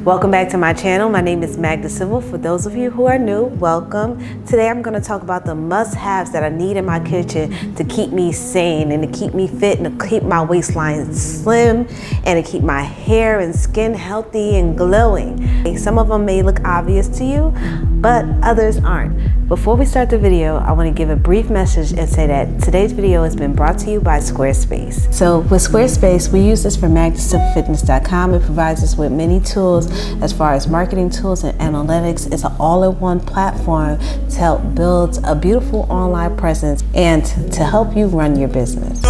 Welcome back to my channel. My name is Magda. For those of you who are new, welcome. Today I'm going to talk about the must-haves that I need in my kitchen to keep me sane and to keep me fit and to keep my waistline slim and to keep my hair and skin healthy and glowing. Some of them may look obvious to you, but others aren't. Before we start the video, I want to give a brief message and say that today's video has been brought to you by Squarespace. So with Squarespace, we use this for MagdaSimplefitness.com. It provides us with many tools as far as marketing tools and analytics. It's an all-in-one platform to help build a beautiful online presence and to help you run your business.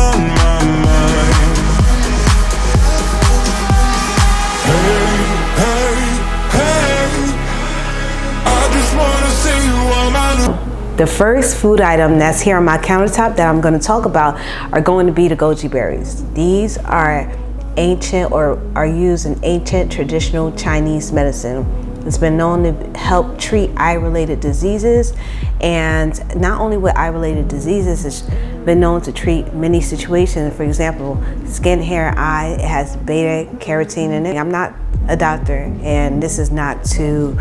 The first food item that's here on my countertop that I'm going to talk about are going to be the Goji Berries. These are ancient or are used in ancient traditional Chinese medicine. It's been known to help treat eye-related diseases, and not only with eye-related diseases, it's been known to treat many situations. For example, skin, hair, eye. It has beta carotene in it. I'm not a doctor, and this is not to,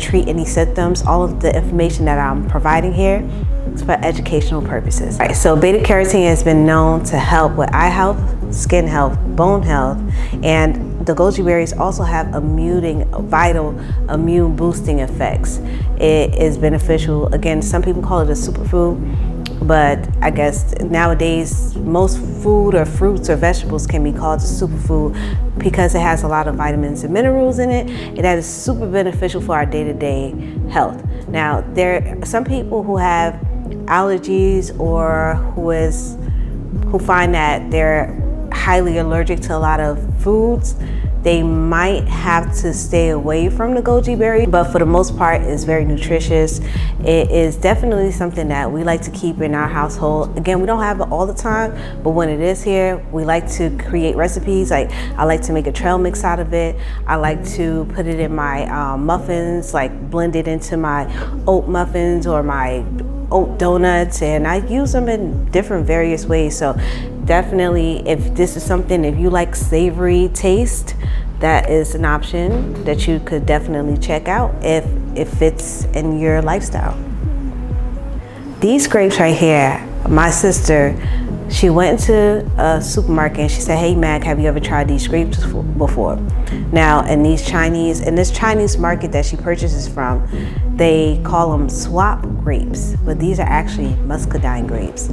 treat any symptoms. All of the information that I'm providing here is for educational purposes. All right, so beta carotene has been known to help with eye health, skin health, bone health, and the Goji berries also have vital immune boosting effects. It is beneficial. Again, some people call it a superfood, but I guess nowadays most food or fruits or vegetables can be called a superfood because it has a lot of vitamins and minerals in it, and that is super beneficial for our day-to-day health. Now, there are some people who have allergies or who find that they're highly allergic to a lot of foods. They might have to stay away from the Goji berry, but for the most part, it's very nutritious. It is definitely something that we like to keep in our household. Again, we don't have it all the time, but when it is here, we like to create recipes. Like I like to make a trail mix out of it. I like to put it in my muffins, like blend it into my oat muffins or my oat donuts, and I use them in different various ways. So definitely, if this is something, if you like savory taste, that is an option that you could definitely check out if it fits in your lifestyle. These grapes right here, my sister, she went into a supermarket and she said, "Hey Mag, have you ever tried these grapes before?" Now, in this Chinese market that she purchases from, they call them swap grapes, but these are actually muscadine grapes.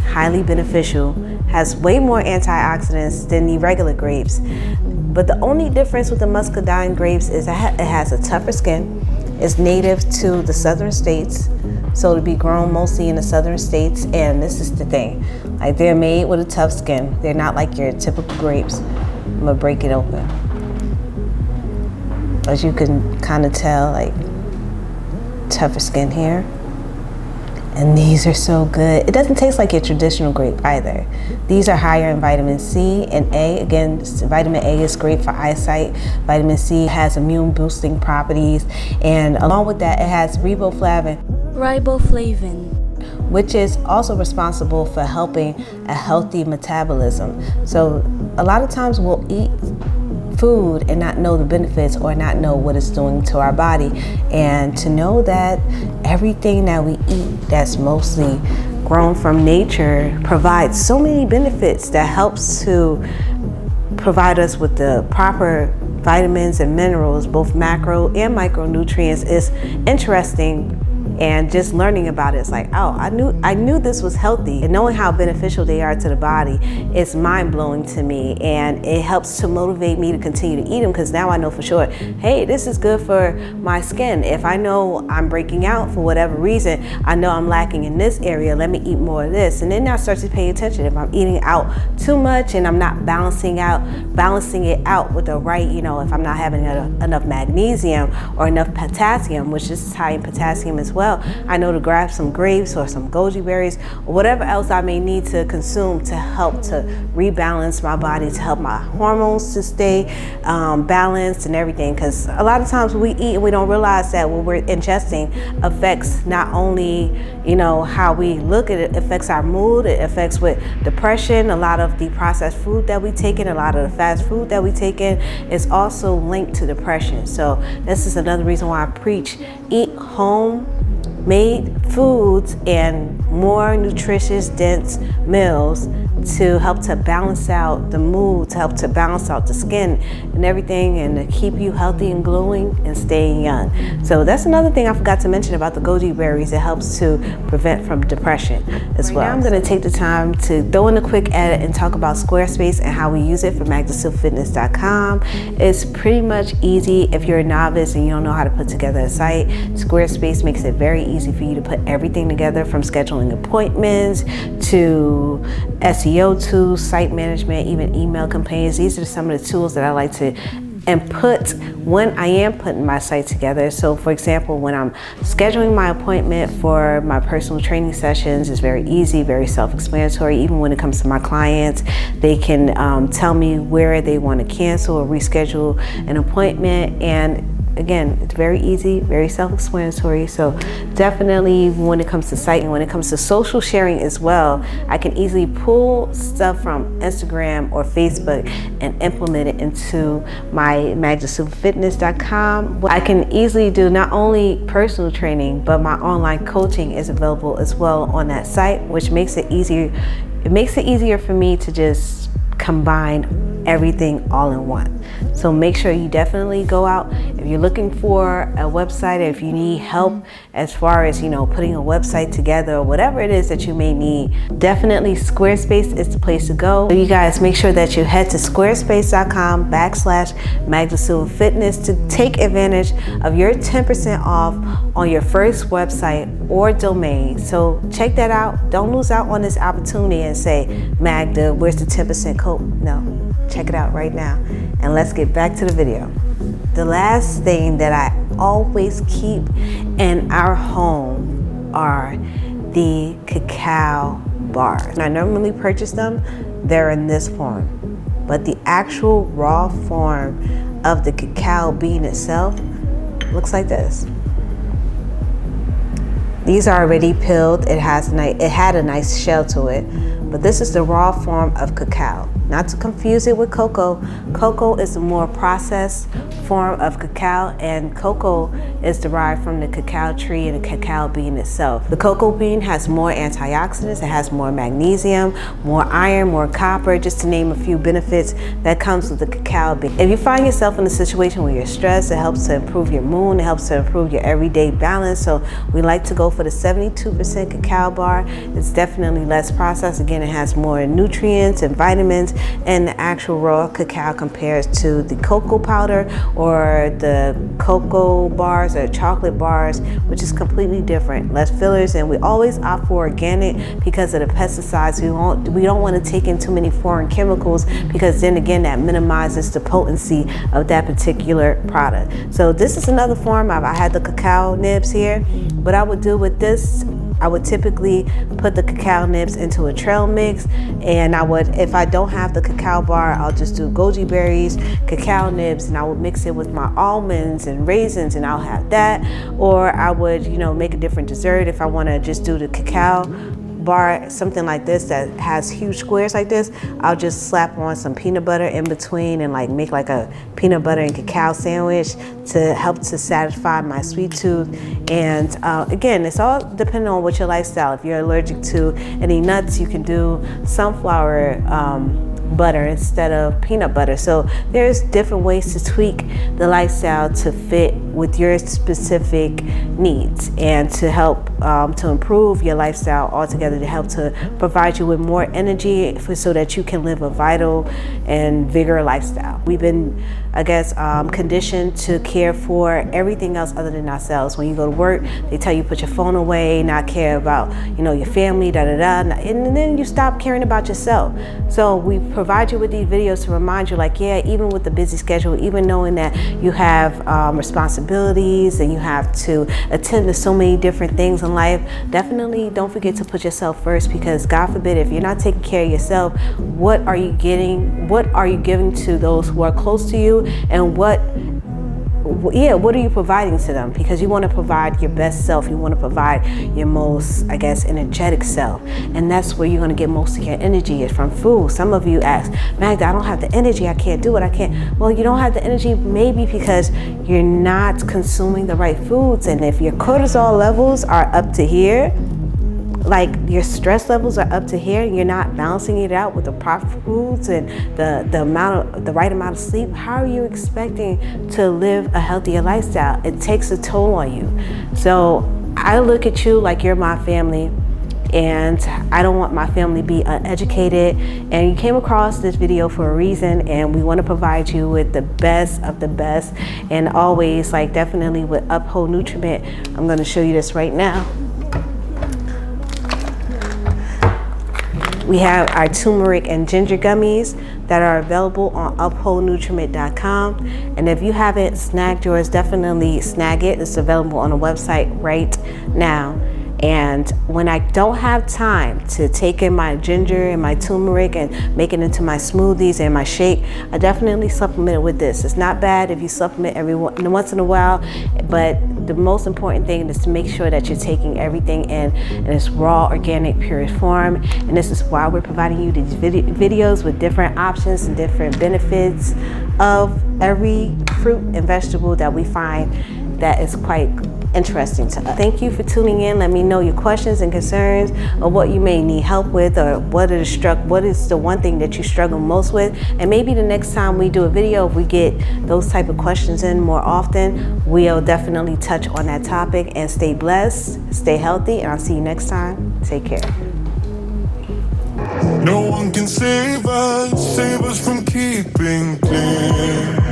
Highly beneficial, has way more antioxidants than the regular grapes. But the only difference with the muscadine grapes is that it has a tougher skin. It's native to the southern states, so to be grown mostly in the southern states. And this is the thing, like they're made with a tough skin. They're not like your typical grapes. I'm gonna break it open. As you can kind of tell, like tougher skin here. And these are so good. It doesn't taste like your traditional grape either. These are higher in vitamin C and A. Again, vitamin A is great for eyesight. Vitamin C has immune boosting properties. And along with that, it has riboflavin, which is also responsible for helping a healthy metabolism. So a lot of times we'll eat food and not know the benefits or not know what it's doing to our body. And to know that everything that we eat that's mostly grown from nature provides so many benefits that helps to provide us with the proper vitamins and minerals, both macro and micronutrients, is interesting. And just learning about it, it's like, oh, I knew this was healthy. And knowing how beneficial they are to the body is mind-blowing to me. And it helps to motivate me to continue to eat them, because now I know for sure, hey, this is good for my skin. If I know I'm breaking out for whatever reason, I know I'm lacking in this area, let me eat more of this. And then I start to pay attention. If I'm eating out too much and I'm not balancing it out with the right, if I'm not having enough magnesium or enough potassium, which is high in potassium as well, well, I know to grab some grapes or some goji berries or whatever else I may need to consume to help to rebalance my body, to help my hormones to stay balanced and everything. Because a lot of times we eat and we don't realize that what we're ingesting affects not only, you know, how we look at it, affects our mood, it affects with depression. A lot of the processed food that we take in, a lot of the fast food that we take in is also linked to depression. So this is another reason why I preach eat home-made foods and more nutritious, dense meals to help to balance out the mood, to help to balance out the skin and everything, and to keep you healthy and glowing and staying young. So that's another thing I forgot to mention about the goji berries. It helps to prevent from depression as well. Now I'm going to take the time to throw in a quick edit and talk about Squarespace and how we use it for MagdaSilkFitness.com. It's pretty much easy if you're a novice and you don't know how to put together a site. Squarespace makes it very easy for you to put everything together, from scheduling appointments to SEO tools, site management, even email campaigns. These are some of the tools that I like to input when I am putting my site together. So for example, when I'm scheduling my appointment for my personal training sessions, it's very easy, very self-explanatory. Even when it comes to my clients, they can tell me where they want to cancel or reschedule an appointment. And again, it's very easy, very self-explanatory. So definitely when it comes to site and when it comes to social sharing as well, I can easily pull stuff from Instagram or Facebook and implement it into my MagdaSilkFitness.com. I can easily do not only personal training, but my online coaching is available as well on that site, which makes it easier. It makes it easier for me to just combine everything all in one. So make sure you definitely go out if you're looking for a website, or if you need help as far as, you know, putting a website together or whatever it is that you may need. Definitely Squarespace is the place to go. So you guys make sure that you head to squarespace.com/MagdaSilkFitness to take advantage of your 10% off on your first website or domain. So check that out. Don't lose out on this opportunity and say, Magda, where's the 10% code? No, check it out right now. And let's get back to the video. The last thing that I always keep in our home are the cacao bars. I normally purchase them, they're in this form, but the actual raw form of the cacao bean itself looks like this. These are already peeled. It had a nice shell to it, but this is the raw form of cacao. Not to confuse it with cocoa. Cocoa is a more processed form of cacao, and cocoa is derived from the cacao tree and the cacao bean itself. The cocoa bean has more antioxidants, it has more magnesium, more iron, more copper, just to name a few benefits that comes with the cacao bean. If you find yourself in a situation where you're stressed, it helps to improve your mood, it helps to improve your everyday balance. So we like to go for the 72% cacao bar. It's definitely less processed. Again, it has more nutrients and vitamins, and the actual raw cacao compares to the cocoa powder or the cocoa bars or chocolate bars, which is completely different. Less fillers, and we always opt for organic because of the pesticides. We don't want to take in too many foreign chemicals, because then again that minimizes the potency of that particular product. So this is another form. I had the cacao nibs here. What I would do with this, I would typically put the cacao nibs into a trail mix, and I would, if I don't have the cacao bar, I'll just do goji berries, cacao nibs, and I would mix it with my almonds and raisins, and I'll have that. Or I would, you know, make a different dessert if I want to just do the cacao bar, something like this that has huge squares like this. I'll just slap on some peanut butter in between and like make like a peanut butter and cacao sandwich to help to satisfy my sweet tooth. And again, it's all depending on what your lifestyle. If you're allergic to any nuts, you can do sunflower butter instead of peanut butter. So there's different ways to tweak the lifestyle to fit with your specific needs and to help to improve your lifestyle altogether, to help to provide you with more energy so that you can live a vital and vigorous lifestyle. We've been, I guess, conditioned to care for everything else other than ourselves. When you go to work, they tell you put your phone away, not care about, you know, your family, and then you stop caring about yourself. So we provide you with these videos to remind you, like, yeah, even with the busy schedule, even knowing that you have responsibilities responsibilities and you have to attend to so many different things in life, definitely don't forget to put yourself first, because God forbid, if you're not taking care of yourself, what are you giving to those who are close to you, and what are you providing to them? Because you want to provide your best self. You want to provide your most, I guess, energetic self. And that's where you're going to get most of your energy, is from food. Some of you ask, Magda, I don't have the energy. I can't do it. I can't. Well, you don't have the energy maybe because you're not consuming the right foods. And if your cortisol levels are up to here, like your stress levels are up to here, and you're not balancing it out with the proper foods and the right amount of sleep, how are you expecting to live a healthier lifestyle? It takes a toll on you. So I look at you like you're my family, and I don't want my family to be uneducated. And you came across this video for a reason, and we want to provide you with the best of the best. And always, like, definitely with Uphold Nutriment. I'm going to show you this right now. We have our turmeric and ginger gummies that are available on upholdnutriment.com. And if you haven't snagged yours, definitely snag it. It's available on the website right now. And when I don't have time to take in my ginger and my turmeric and make it into my smoothies and my shake, I definitely supplement it with this. It's not bad if you supplement every once in a while, but the most important thing is to make sure that you're taking everything in its raw, organic, purest form. And this is why we're providing you these videos with different options and different benefits of every fruit and vegetable that we find that is quite interesting to us. Thank you for tuning in. Let me know your questions and concerns, or what you may need help with, or what is the one thing that you struggle most with. And maybe the next time we do a video, if we get those type of questions in more often, we'll definitely touch on that topic. And stay blessed, stay healthy, and I'll see you next time. Take care. No one can save us from keeping clean.